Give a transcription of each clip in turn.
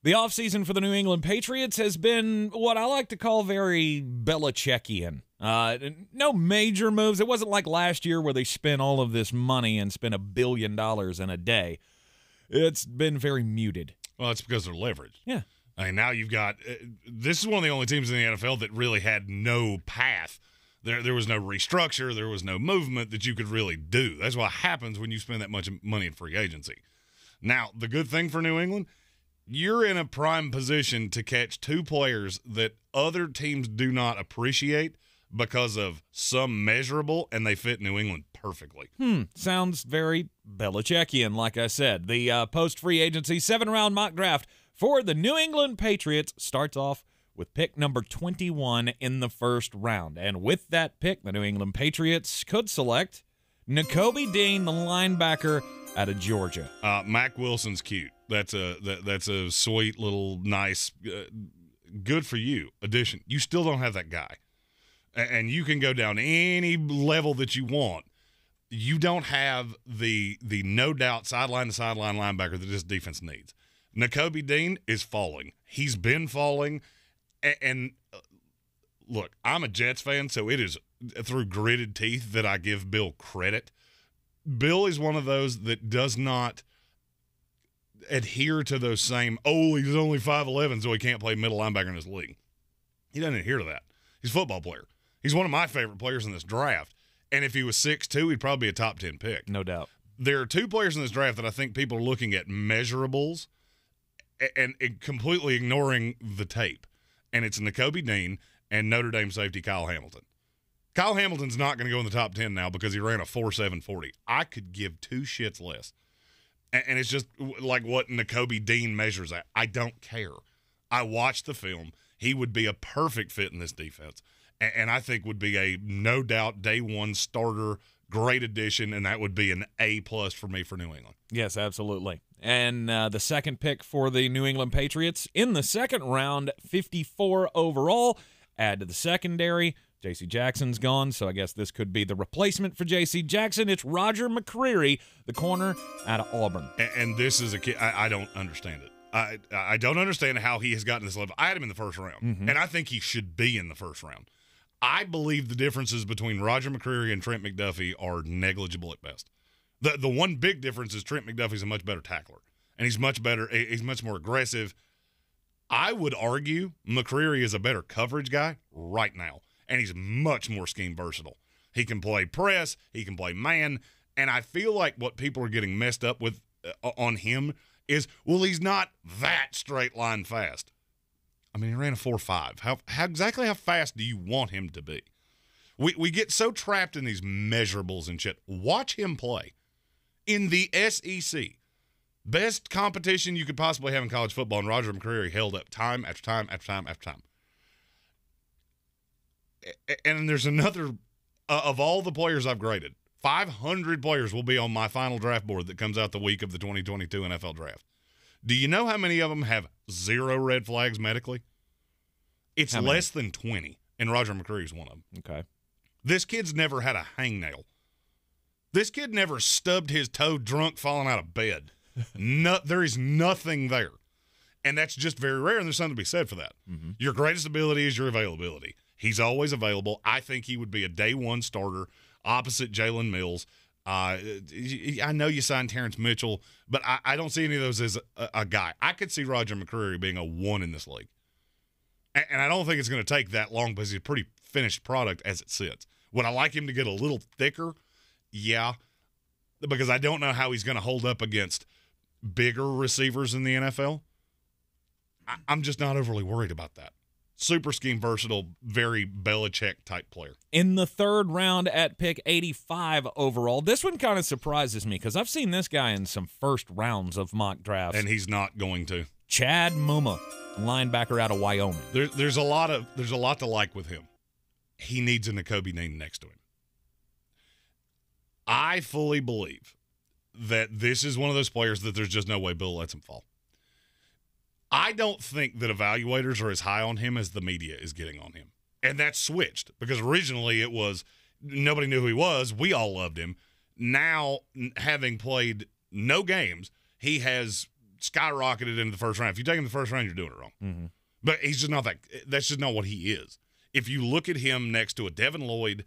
The offseason for the New England Patriots has been what I like to call very Belichickian. No major moves. It wasn't like last year where they spent all of this money and spent $1 billion in a day. It's been very muted. Well, it's because they're leveraged. Yeah. I mean, now you've got this is one of the only teams in the NFL that really had no path. There was no restructure. There was no movement that you could really do. That's what happens when you spend that much money in free agency. Now, the good thing for New England, you're in a prime position to catch two players that other teams do not appreciate because of some measurable, and they fit New England perfectly. Sounds very Belichickian, like I said. The post-free agency 7-round mock draft for the New England Patriots starts off with pick number 21 in the first round. And with that pick, the New England Patriots could select Nakobe Dean, the linebacker out of Georgia. Mac Wilson's cute. That's a sweet little nice, good for you addition. You still don't have that guy. And you can go down any level that you want. You don't have the no doubt sideline to sideline linebacker that this defense needs. Nakobe Dean is falling. He's been falling. And look, I'm a Jets fan, so it is through gritted teeth that I give Bill credit. Bill is one of those that does not adhere to those same, he's only 5'11", so he can't play middle linebacker in this league. He doesn't adhere to that. He's a football player. He's one of my favorite players in this draft. And if he was 6'2", he'd probably be a top 10 pick. No doubt. There are two players in this draft that I think people are looking at measurables and completely ignoring the tape. And it's Nakobe Dean and Notre Dame safety Kyle Hamilton. Kyle Hamilton's not going to go in the top 10 now because he ran a 4.7 40. I could give two shits less. And it's just like what Nakobe Dean measures at. I don't care. I watched the film. He would be a perfect fit in this defense. And I think would be a no doubt day one starter, great addition, and that would be an A+ for me for New England. Yes, absolutely. And the second pick for the New England Patriots in the second round, 54 overall. Add to the secondary, J.C. Jackson's gone, so I guess this could be the replacement for J.C. Jackson. It's Roger Mccreery, the corner out of Auburn. And this is a kid, I don't understand it. I don't understand how he has gotten this level. I had him in the first round, and I think he should be in the first round. I believe the differences between Roger Mccreery and Trent McDuffie are negligible at best. The one big difference is Trent McDuffie's a much better tackler, and he's much better. He's much more aggressive. I would argue Mccreery is a better coverage guy right now, and he's much more scheme versatile. He can play press, he can play man, and I feel like what people are getting messed up with on him is, well, he's not that straight line fast. I mean, he ran a 4.5. How exactly how fast do you want him to be? We get so trapped in these measurables and shit. Watch him play. In the SEC, best competition you could possibly have in college football, and Roger McCreery held up time after time after time after time. And there's another, of all the players I've graded, 500 players will be on my final draft board that comes out the week of the 2022 NFL draft. Do you know how many of them have 0 red flags medically? It's less than 20, and Roger McCreery's one of them. Okay. This kid's never had a hangnail. This kid never stubbed his toe drunk falling out of bed. There is nothing there. And that's just very rare, and there's something to be said for that. Mm-hmm. Your greatest ability is your availability. He's always available. I think he would be a day one starter opposite Jalen Mills. I know you signed Terrence Mitchell, but I don't see any of those as a guy. I could see Roger McCreery being a 1 in this league. And I don't think it's going to take that long because he's a pretty finished product as it sits. Would I like him to get a little thicker? Yeah, because I don't know how he's going to hold up against bigger receivers in the NFL. I'm just not overly worried about that. Super scheme versatile, very Belichick type player. In the third round at pick 85 overall, this one kind of surprises me because I've seen this guy in some first rounds of mock drafts. And he's not going to. Chad Muma, linebacker out of Wyoming. There's a lot to like with him. He needs a Nakobe Dean next to him. I fully believe that this is one of those players that there's just no way Bill lets him fall. I don't think that evaluators are as high on him as the media is getting on him. And that's switched because originally it was nobody knew who he was. We all loved him. Now, having played no games, he has skyrocketed into the first round. If you take him in the first round, you're doing it wrong. Mm-hmm. But he's just not that. That's just not what he is. If you look at him next to a Devin Lloyd,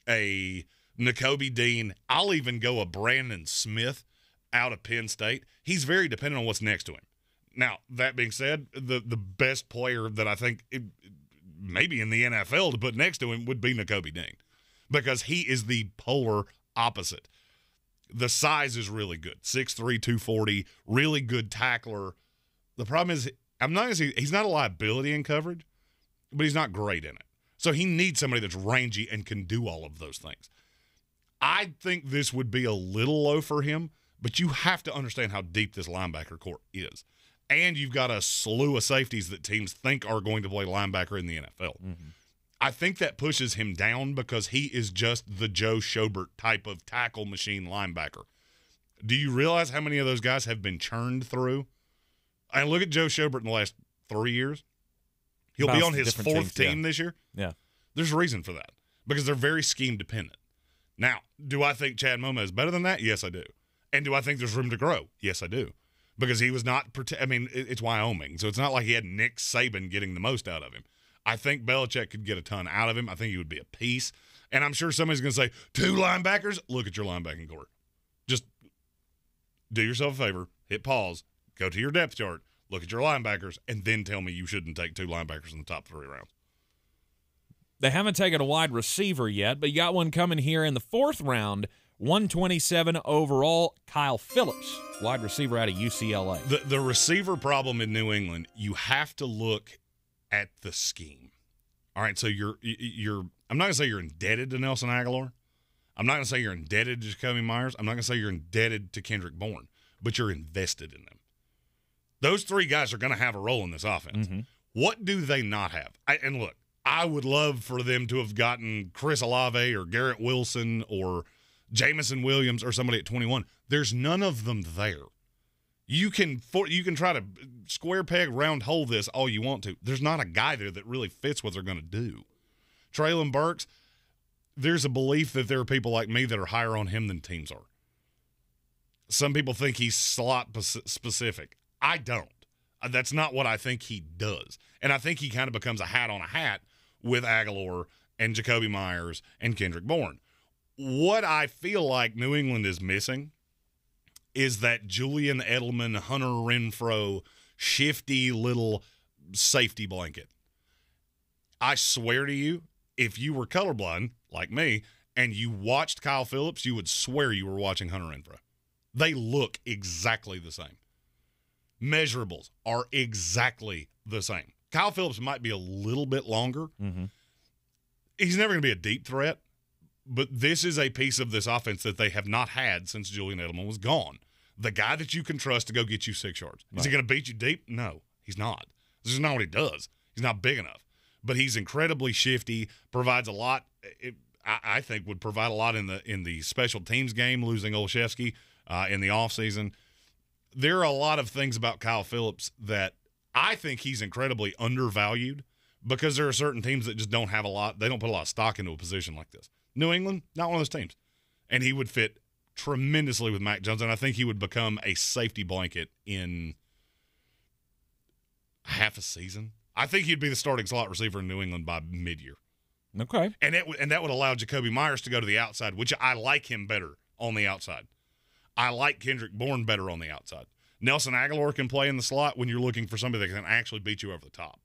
a Nakobe Dean, I'll even go a Brandon Smith out of Penn State, he's very dependent on what's next to him. Now, that being said, the best player that I think maybe in the NFL to put next to him would be Nakobe Dean, because he is the polar opposite. The size is really good. 6'3", 240, really good tackler. The problem is he's not a liability in coverage, but he's not great in it. So he needs somebody that's rangy and can do all of those things. I think this would be a little low for him, but you have to understand how deep this linebacker corps is. And you've got a slew of safeties that teams think are going to play linebacker in the NFL. Mm-hmm. I think that pushes him down because he is just the Joe Schobert type of tackle machine linebacker. Do you realize how many of those guys have been churned through? And look at Joe Schobert in the last 3 years. He'll be on his fourth team this year. Yeah. There's a reason for that, because they're very scheme dependent. Now, do I think Chad Moma is better than that? Yes, I do. And do I think there's room to grow? Yes, I do. Because he was not – it's Wyoming, so it's not like he had Nick Saban getting the most out of him. I think Belichick could get a ton out of him. I think he would be a piece. And I'm sure somebody's going to say, 2 linebackers? Look at your linebacking core. Just do yourself a favor, hit pause, go to your depth chart, look at your linebackers, and then tell me you shouldn't take 2 linebackers in the top 3 rounds. They haven't taken a wide receiver yet, but you got one coming here in the 4th round, 127 overall, Kyle Phillips, wide receiver out of UCLA. The receiver problem in New England, you have to look at the scheme. All right, so you're I'm not going to say you're indebted to Nelson Aguilar. I'm not going to say you're indebted to Jacoby Myers. I'm not going to say you're indebted to Kendrick Bourne, but you're invested in them. Those 3 guys are going to have a role in this offense. Mm-hmm. What do they not have? And look, I would love for them to have gotten Chris Olave or Garrett Wilson or Jamison Williams or somebody at 21. There's none of them there. You can try to square peg, round hole this all you want to. There's not a guy there that really fits what they're going to do. Treylon Burks, there's a belief that there are people like me that are higher on him than teams are. Some people think he's slot specific. I don't. That's not what I think he does. And I think he kind of becomes a hat on a hat with Aguilar and Jacoby Myers and Kendrick Bourne. What I feel like New England is missing is that Julian Edelman, Hunter Renfrow, shifty little safety blanket. I swear to you, if you were colorblind, like me, and you watched Kyle Phillips, you would swear you were watching Hunter Renfrow. They look exactly the same. Measurables are exactly the same. Kyle Phillips might be a little bit longer. Mm-hmm. He's never going to be a deep threat, but this is a piece of this offense that they have not had since Julian Edelman was gone. The guy that you can trust to go get you 6 yards. Right. Is he going to beat you deep? No, he's not. This is not what he does. He's not big enough. But he's incredibly shifty, provides a lot. I think would provide a lot in the special teams game, losing Olszewski in the offseason. There are a lot of things about Kyle Phillips that I think he's incredibly undervalued, because there are certain teams that just don't have a lot. They don't put a lot of stock into a position like this. New England, not one of those teams. And he would fit tremendously with Mac Jones, and I think he would become a safety blanket in half a season. I think he'd be the starting slot receiver in New England by mid-year. Okay. And that would allow Jacoby Myers to go to the outside, which I like him better on the outside. I like Kendrick Bourne better on the outside. Nelson Aguilar can play in the slot when you're looking for somebody that can actually beat you over the top.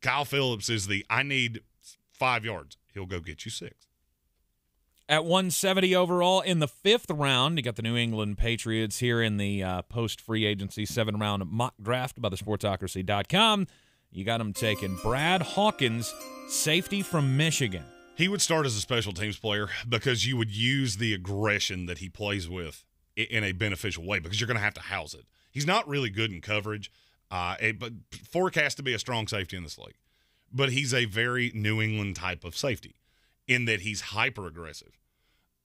Kyle Phillips is I need 5 yards. He'll go get you 6. At 170 overall in the 5th round, you got the New England Patriots here in the post-free agency 7-round mock draft by the Sportsocracy.com. You got them taking Brad Hawkins, safety from Michigan. He would start as a special teams player because you would use the aggression that he plays with in a beneficial way, because you're going to have to house it. He's not really good in coverage, but forecast to be a strong safety in this league. But he's a very New England type of safety in that he's hyper-aggressive.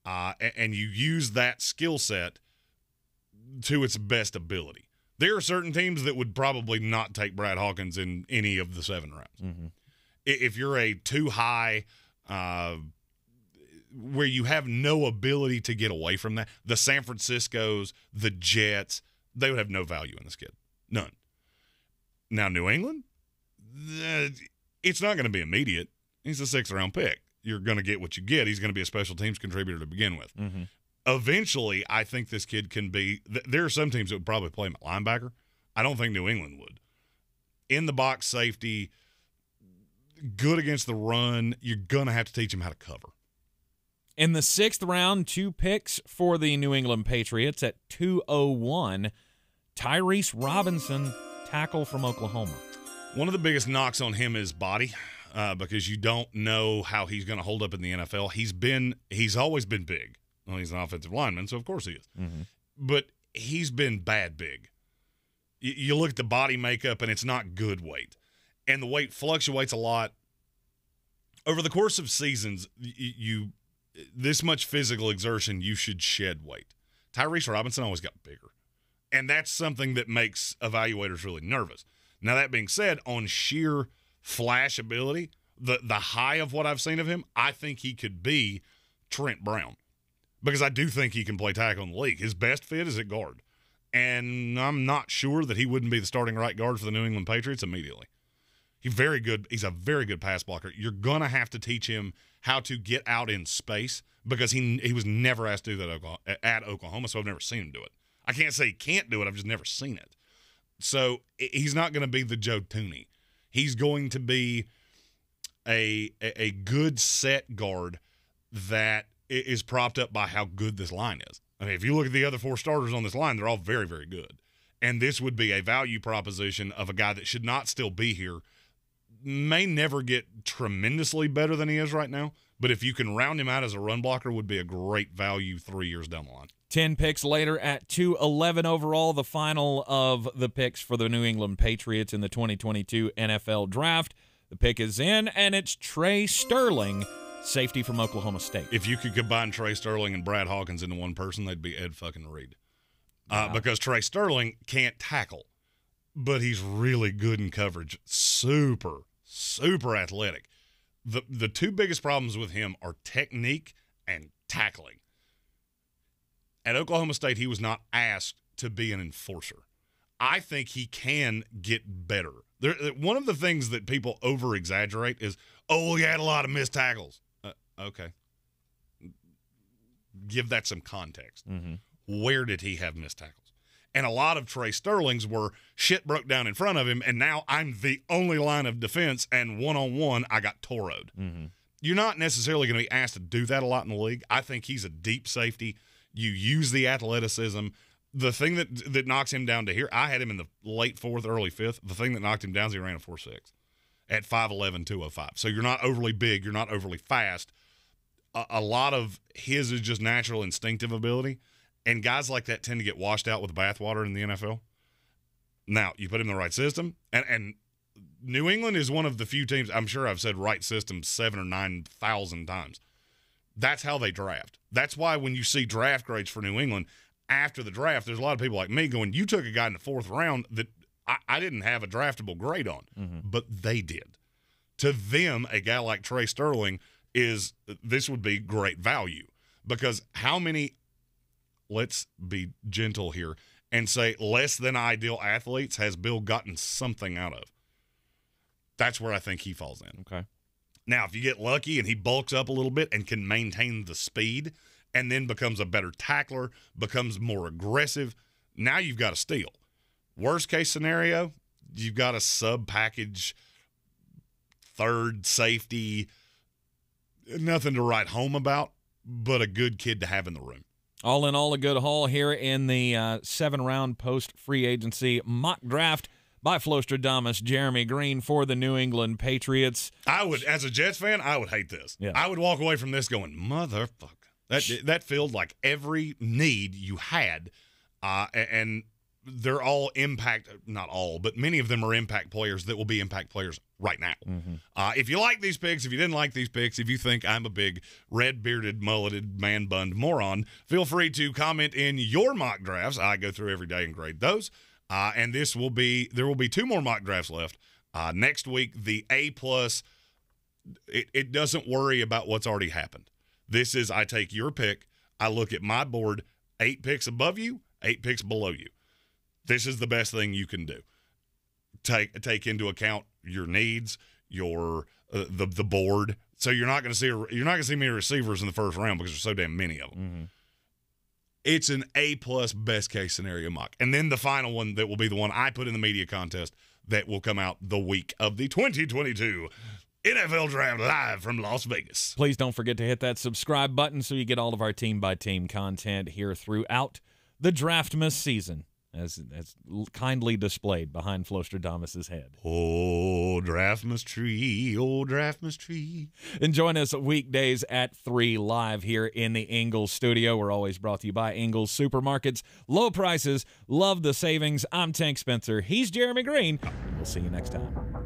And you use that skill set to its best ability. There are certain teams that would probably not take Brad Hawkins in any of the 7 rounds. Mm-hmm. If you're a too high, where you have no ability to get away from that, the San Franciscos, the Jets, they would have no value in this kid. None. Now, New England, it's not going to be immediate. He's a 6th-round pick. You're going to get what you get. He's going to be a special teams contributor to begin with. Mm-hmm. Eventually, I think this kid can be – there are some teams that would probably play him at linebacker. I don't think New England would. In the box safety, good against the run, you're going to have to teach him how to cover. In the 6th round, 2 picks for the New England Patriots at 201, Tyrese Robinson, tackle from Oklahoma. One of the biggest knocks on him is body, because you don't know how he's going to hold up in the NFL. He's always been big. Well, he's an offensive lineman, so of course he is. Mm-hmm. But he's been bad big. You look at the body makeup, and it's not good weight. And the weight fluctuates a lot. Over the course of seasons, this much physical exertion, you should shed weight. Tyrese Robinson always got bigger. And that's something that makes evaluators really nervous. Now, that being said, on sheer flash ability, the high of what I've seen of him, I think he could be Trent Brown. Because I do think he can play tackle in the league. His best fit is at guard. And I'm not sure that he wouldn't be the starting right guard for the New England Patriots immediately. He's very good. He's a very good pass blocker. You're going to have to teach him how to get out in space because he was never asked to do that at Oklahoma, so I've never seen him do it. I can't say he can't do it. I've just never seen it. So he's not going to be the Joe Thuney. He's going to be a good set guard that is propped up by how good this line is. I mean, if you look at the other 4 starters on this line, they're all very, very good. And this would be a value proposition of a guy that should not still be here, may never get tremendously better than he is right now, but if you can round him out as a run blocker, would be a great value 3 years down the line. 10 picks later at 211 overall, the final of the picks for the New England Patriots in the 2022 NFL Draft. The pick is in, and it's Trey Sterling, safety from Oklahoma State. If you could combine Trey Sterling and Brad Hawkins into one person, they'd be Ed fucking Reed. Because Trey Sterling can't tackle, but he's really good in coverage. Super athletic. The 2 biggest problems with him are technique and tackling. At Oklahoma State, he was not asked to be an enforcer. I think he can get better. One of the things that people over-exaggerate is, he had a lot of missed tackles. Okay. Give that some context. Mm-hmm. Where did he have missed tackles? And a lot of Trey Sterling's were shit broke down in front of him, and now I'm the only line of defense, and one-on-one, I got toroed. Mm-hmm. You're not necessarily going to be asked to do that a lot in the league. I think he's a deep safety. You use the athleticism. The thing that knocks him down to here, I had him in the late 4th, early 5th. The thing that knocked him down is he ran a 4.6 at 5'11", 205. So you're not overly big. You're not overly fast. A lot of his is just natural instinctive ability. And guys like that tend to get washed out with bathwater in the NFL. Now, you put him in the right system, and New England is one of the few teams, I'm sure I've said right system 7,000 or 9,000 times. That's how they draft. That's why when you see draft grades for New England, after the draft, there's a lot of people like me going, you took a guy in the 4th round that I didn't have a draftable grade on, but they did. To them, a guy like Trey Sterling this would be great value because how many, let's be gentle here and say less than ideal athletes has Bill gotten something out of? That's where I think he falls in. Okay. Now, if you get lucky and he bulks up a little bit and can maintain the speed and then becomes a better tackler, becomes more aggressive, now you've got a steal. Worst case scenario, you've got a sub-package, 3rd safety, nothing to write home about, but a good kid to have in the room. All in all, a good haul here in the 7-round post-free agency mock draft by Flostradamus, Jeremy Greene for the New England Patriots. I would, as a Jets fan, I would hate this. Yeah. I would walk away from this going, motherfucker. That filled like every need you had, and they're all impact, not all, but many of them are impact players that will be impact players right now. Mm-hmm. If you like these picks, if you didn't like these picks, if you think I'm a big red-bearded, mulleted, man-bunned moron, feel free to comment in your mock drafts. I go through every day and grade those. And there will be 2 more mock drafts left. Next week, the A+, it doesn't worry about what's already happened. This is, I take your pick, I look at my board, 8 picks above you, 8 picks below you. this is the best thing you can do. Take into account your needs, your the board. So you're not going to see many receivers in the first round because there's so damn many of them. Mm-hmm. It's an A+ best case scenario mock. And then the final one that will be the one I put in the media contest that will come out the week of the 2022 NFL Draft live from Las Vegas. Please don't forget to hit that subscribe button so you get all of our team-by-team content here throughout the Draftmas season, as kindly displayed behind Flostradamus's head. Oh, Draftmas tree, oh, Draftmas tree. And join us weekdays at 3 live here in the Ingles studio. We're always brought to you by Ingles Supermarkets. Low prices, love the savings. I'm Tank Spencer. He's Jeremy Greene. We'll see you next time.